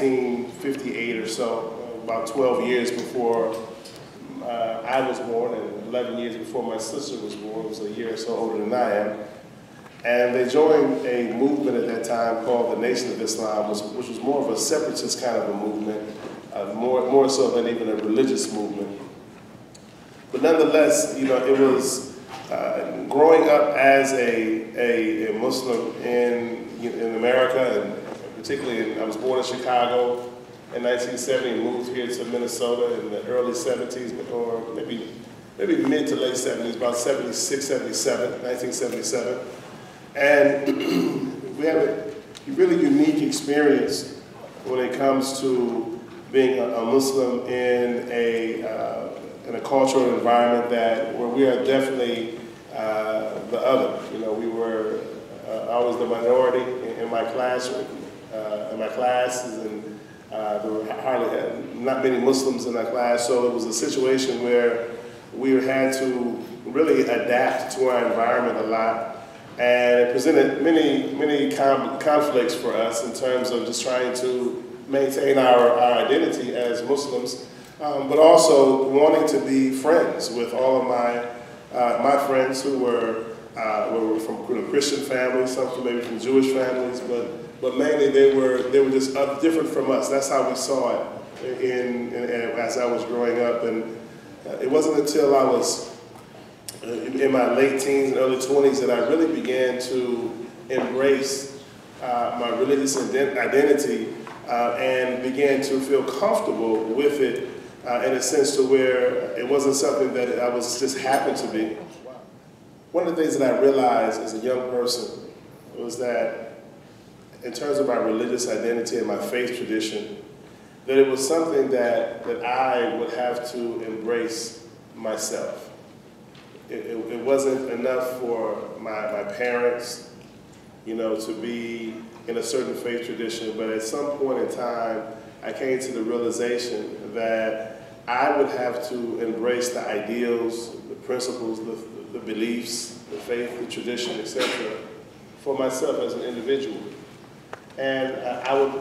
1958 or so, about 12 years before I was born and 11 years before my sister was born. It was a year or so older than I am. And they joined a movement at that time called the Nation of Islam, which was more of a separatist kind of a movement, more so than even a religious movement. But nonetheless, you know, it was growing up as a Muslim in America, and particularly I was born in Chicago in 1970 and moved here to Minnesota in the early 70s, or maybe mid to late 70s, about 76, 77, 1977. And we have a really unique experience when it comes to being a Muslim in a cultural environment where we are definitely the other. You know, we were always the minority in my classroom, in my classes, and there were not many Muslims in our class, so it was a situation where we had to really adapt to our environment a lot. And it presented many conflicts for us in terms of just trying to maintain our identity as Muslims, but also wanting to be friends with all of my friends who were from Christian families, some maybe from Jewish families, but mainly they were just different from us. That's how we saw it as I was growing up, and it wasn't until I was in my late teens and early 20s that I really began to embrace my religious identity and began to feel comfortable with it in a sense to where it wasn't something that I was just happened to be. One of the things that I realized as a young person was that in terms of my religious identity and my faith tradition, that it was something that I would have to embrace myself. It wasn't enough for my parents, you know, to be in a certain faith tradition, but at some point in time, I came to the realization that I would have to embrace the ideals, the principles, the beliefs, the faith, the tradition, etc., for myself as an individual. And I would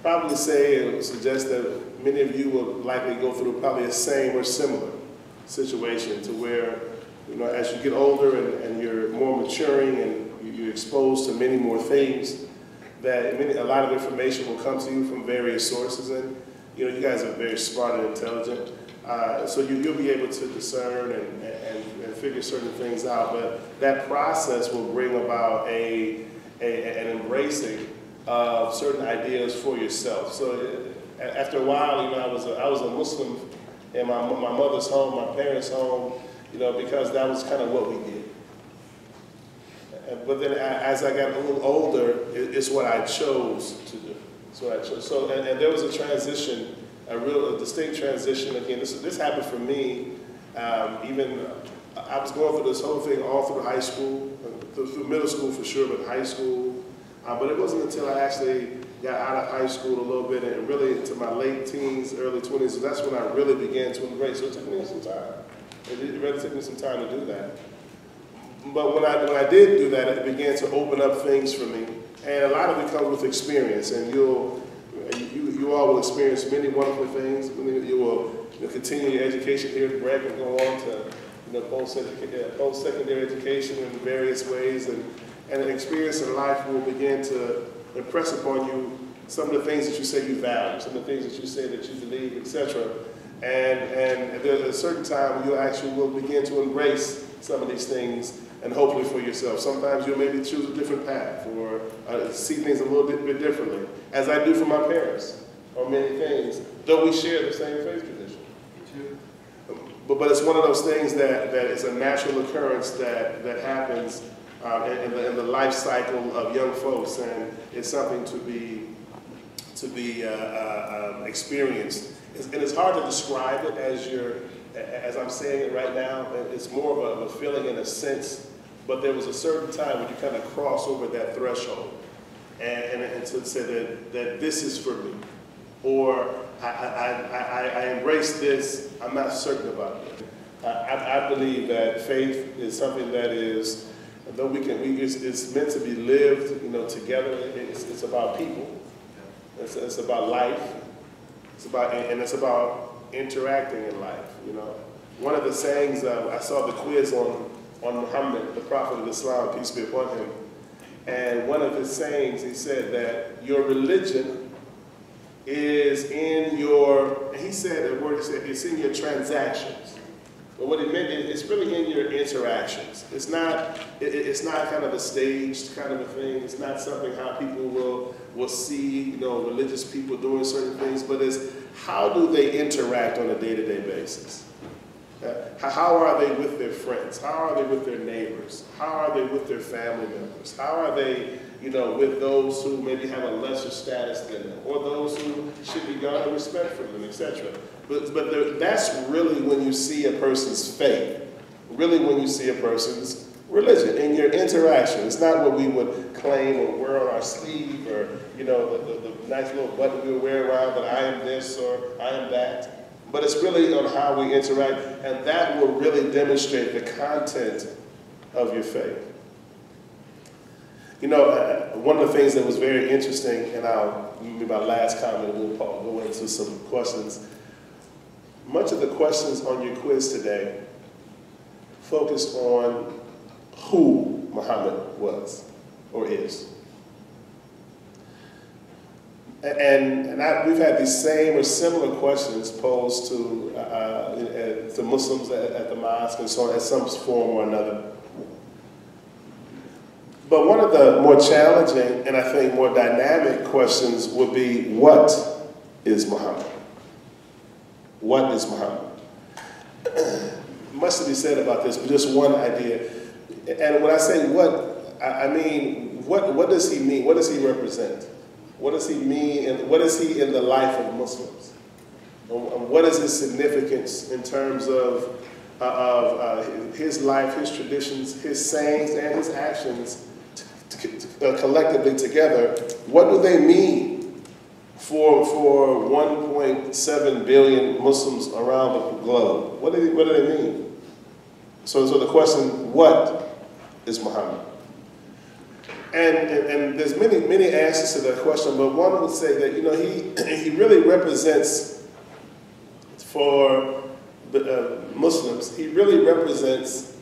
probably say and suggest that many of you will likely go through probably a same or similar situation to where, you know, as you get older and you're more maturing and you're exposed to many more things, that a lot of information will come to you from various sources. And, you know, you guys are very smart and intelligent, so you'll be able to discern and figure certain things out. But that process will bring about an embracing of certain ideas for yourself. So after a while, you know, I was a Muslim in my mother's home, my parents' home, you know, because that was kind of what we did. But then as I got a little older, it's what I chose to do. It's what I chose. So, and there was a transition, a distinct transition. Again, this happened for me. Even I was going through this whole thing all through high school, through middle school for sure, but high school. But it wasn't until I actually got out of high school a little bit and really into my late teens, early 20s, so that's when I really began to embrace. So it took me some time. It really took me some time to do that. But when I did do that, it began to open up things for me. And a lot of it comes with experience, and you all will experience many wonderful things. You will continue your education here at Breck and go on to post-secondary education in various ways, and an experience in life will begin to impress upon you some of the things that you say you value, some of the things that you say that you believe, etc. And there's a certain time when you actually will begin to embrace some of these things, and hopefully for yourself. Sometimes you'll maybe choose a different path or see things a little bit differently, as I do for my parents, or many things, though we share the same faith tradition. But it's one of those things that is a natural occurrence that happens in the life cycle of young folks, and it's something to be experienced. And it's hard to describe it as I'm saying it right now. It's more of a feeling in a sense, but there was a certain time when you kind of cross over that threshold and to say that this is for me, or I embrace this, I'm not certain about it. I believe that faith is something that is, though it's meant to be lived, you know, together. It's about people. It's about life. It's about interacting in life, you know. One of the sayings, I saw the quiz on Muhammad, the Prophet of Islam, peace be upon him, and one of his sayings, he said that your religion is in your, and he said, the word he said, it's in your transactions. But what it meant is it's really in your interactions. It's not kind of a staged kind of a thing. It's not something how people will see, you know, religious people doing certain things, but it's how do they interact on a day-to-day basis? How are they with their friends? How are they with their neighbors? How are they with their family members? How are they, you know, with those who maybe have a lesser status than them, or those who should be garnering respect from them, etc. But that's really when you see a person's faith, really when you see a person's religion, in your interaction. It's not what we would claim or wear on our sleeve, or, you know, the nice little button we wear around that I am this or I am that. But it's really on how we interact, and that will really demonstrate the content of your faith. You know, one of the things that was very interesting, and maybe my last comment, we'll go into some questions. Much of the questions on your quiz today focused on who Muhammad was or is. And we've had these same or similar questions posed to Muslims at the mosque and so on, in some form or another. But one of the more challenging and I think more dynamic questions would be, what is Muhammad? What is Muhammad? Much to be said about this, but just one idea. And when I say what, I mean, what does he mean? What does he represent? What does he mean, and what is he in the life of Muslims? And what is his significance in terms of his life, his traditions, his sayings, and his actions collectively together? What do they mean for 1.7 billion Muslims around the globe? What do they mean? So the question, what is Muhammad? And there's many answers to that question, but one would say that, you know, he really represents, for Muslims, he really represents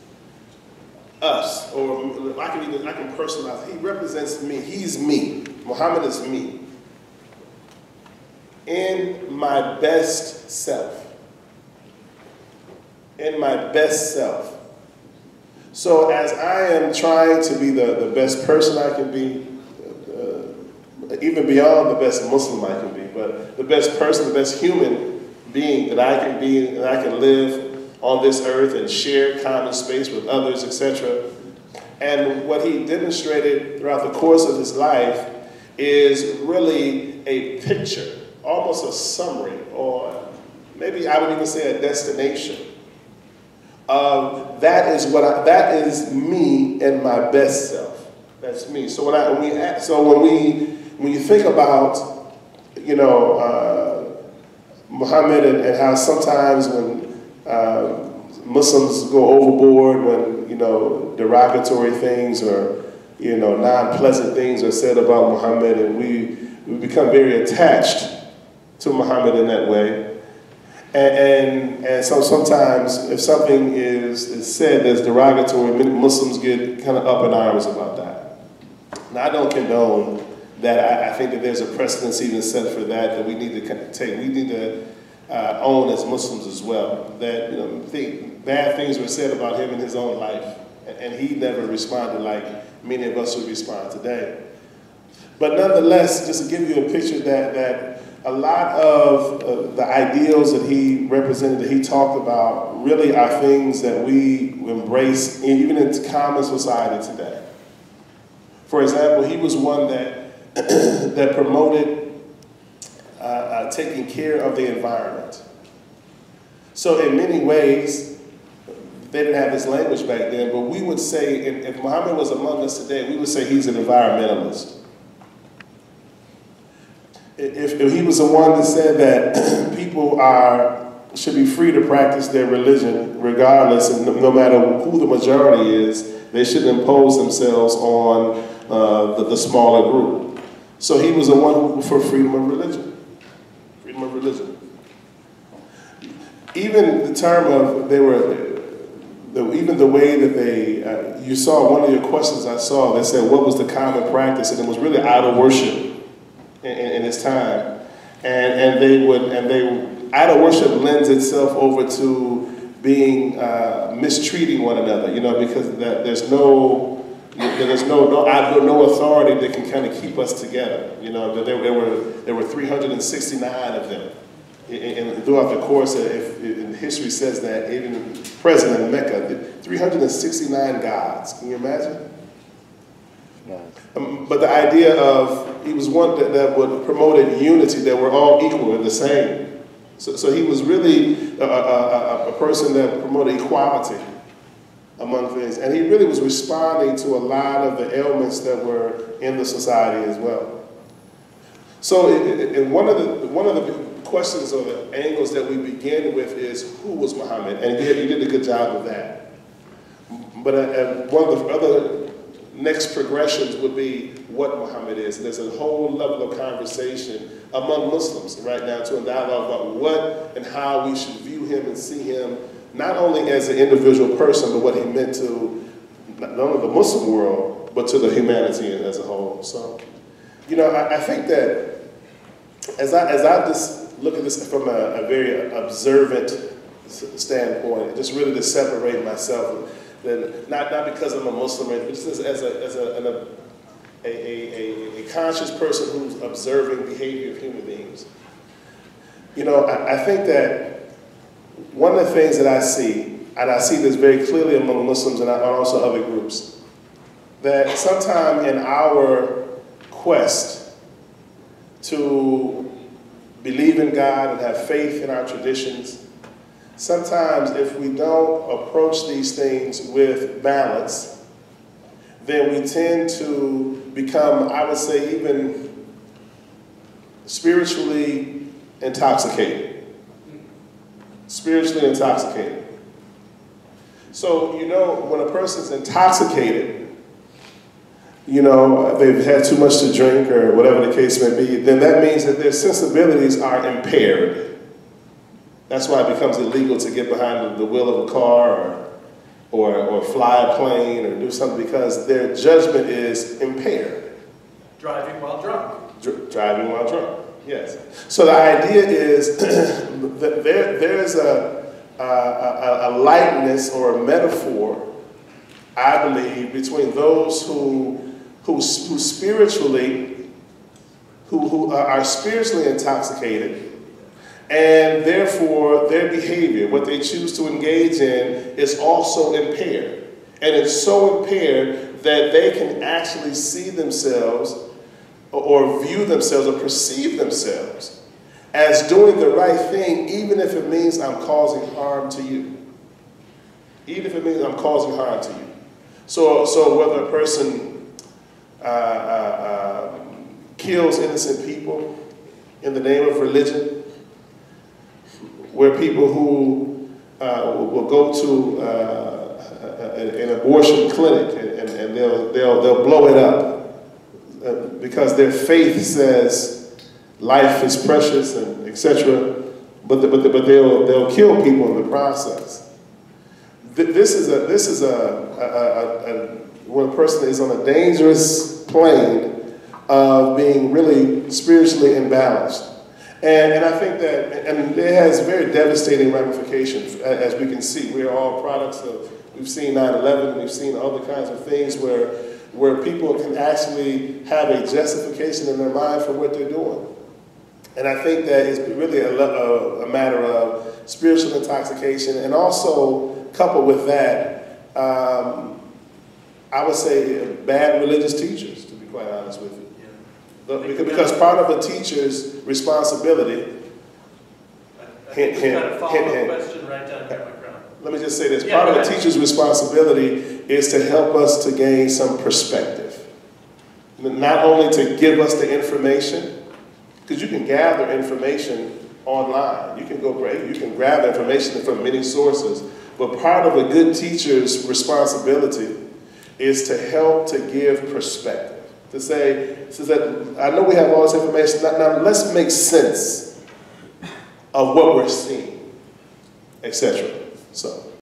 us, or I can personalize it. He represents me. He's me. Muhammad is me. In my best self. In my best self. So as I am trying to be the best person I can be, even beyond the best Muslim I can be, but the best person, the best human being that I can be, and I can live on this earth and share common space with others, etc. And what he demonstrated throughout the course of his life is really a picture, almost a summary, or maybe I would even say a destination. That is me and my best self. That's me. So when you think about, you know, Muhammad and how sometimes when Muslims go overboard, when, you know, derogatory things or, you know, non-pleasant things are said about Muhammad, and we become very attached to Muhammad in that way. And so sometimes if something is said that's derogatory, many Muslims get kind of up in arms about that. Now, I don't condone that. I think that there's a precedence even set for that we need to take. We need to own as Muslims as well. That, you know, bad things were said about him in his own life, and he never responded like many of us would respond today. But nonetheless, just to give you a picture that a lot of the ideals that he represented, that he talked about, really are things that we embrace even in common society today. For example, he was one that that promoted taking care of the environment. So in many ways, they didn't have this language back then, but we would say, if Muhammad was among us today, we would say he's an environmentalist. If he was the one that said that people should be free to practice their religion regardless, and no matter who the majority is, they shouldn't impose themselves on the smaller group. So he was the one for freedom of religion. Freedom of religion. Even the term of, even the way that they, you saw one of your questions I saw that said, what was the common practice? And it was really idol worship in his time. Idol worship lends itself over to being, mistreating one another, you know, because there's no authority that can kind of keep us together. You know, there were 369 of them. And throughout the course, and history says that even present in Mecca, 369 gods. Can you imagine? But the idea of, he was one that would promoted unity, that we're all equal and the same. So he was really a person that promoted equality among things. And he really was responding to a lot of the ailments that were in the society as well. So one of the questions or the angles that we begin with is, who was Muhammad? And you did a good job of that. But one of the other next progressions would be what Muhammad is. And there's a whole level of conversation among Muslims right now to a dialogue about what and how we should view him and see him, not only as an individual person, but what he meant to not only the Muslim world, but to the humanity as a whole. So, you know, I think that as I just look at this from a very observant standpoint, just really to separate myself, not because I'm a Muslim, but just as a conscious person who's observing behavior of human beings. You know, I think that one of the things that I see, and I see this very clearly among Muslims and also other groups, that sometime in our quest to believe in God and have faith in our traditions, sometimes if we don't approach these things with balance, then we tend to become, I would say, even spiritually intoxicated. Spiritually intoxicated. So, you know, when a person's intoxicated, you know, they've had too much to drink or whatever the case may be, then that means that their sensibilities are impaired. That's why it becomes illegal to get behind the wheel of a car or fly a plane or do something, because their judgment is impaired. Driving while drunk. Driving while drunk, yes. So the idea is that there's a likeness or a metaphor, I believe, between those who are spiritually intoxicated, and therefore their behavior, what they choose to engage in, is also impaired. And it's so impaired that they can actually see themselves or view themselves or perceive themselves as doing the right thing, even if it means I'm causing harm to you. Even if it means I'm causing harm to you. So whether a person kills innocent people in the name of religion, where people who will go to an abortion clinic and they'll blow it up because their faith says life is precious and etc. But they'll kill people in the process. This is when a person is on a dangerous plane of being really spiritually imbalanced. And I think that, and it has very devastating ramifications, as we can see. We are all products of, we've seen 9/11, we've seen other kinds of things where people can actually have a justification in their mind for what they're doing. And I think that it's really a matter of spiritual intoxication, and also coupled with that, I would say bad religious teachers, to be quite honest with you. Because part of a teacher's responsibility, hint, got a follow-up question right down here, Makram. Let me just say this. Part of a teacher's responsibility is to help us to gain some perspective. Not only to give us the information, because you can gather information online. You can gather information from many sources. But part of a good teacher's responsibility is to help to give perspective. to say, that I know we have all this information, now let's make sense of what we're seeing, etc. So.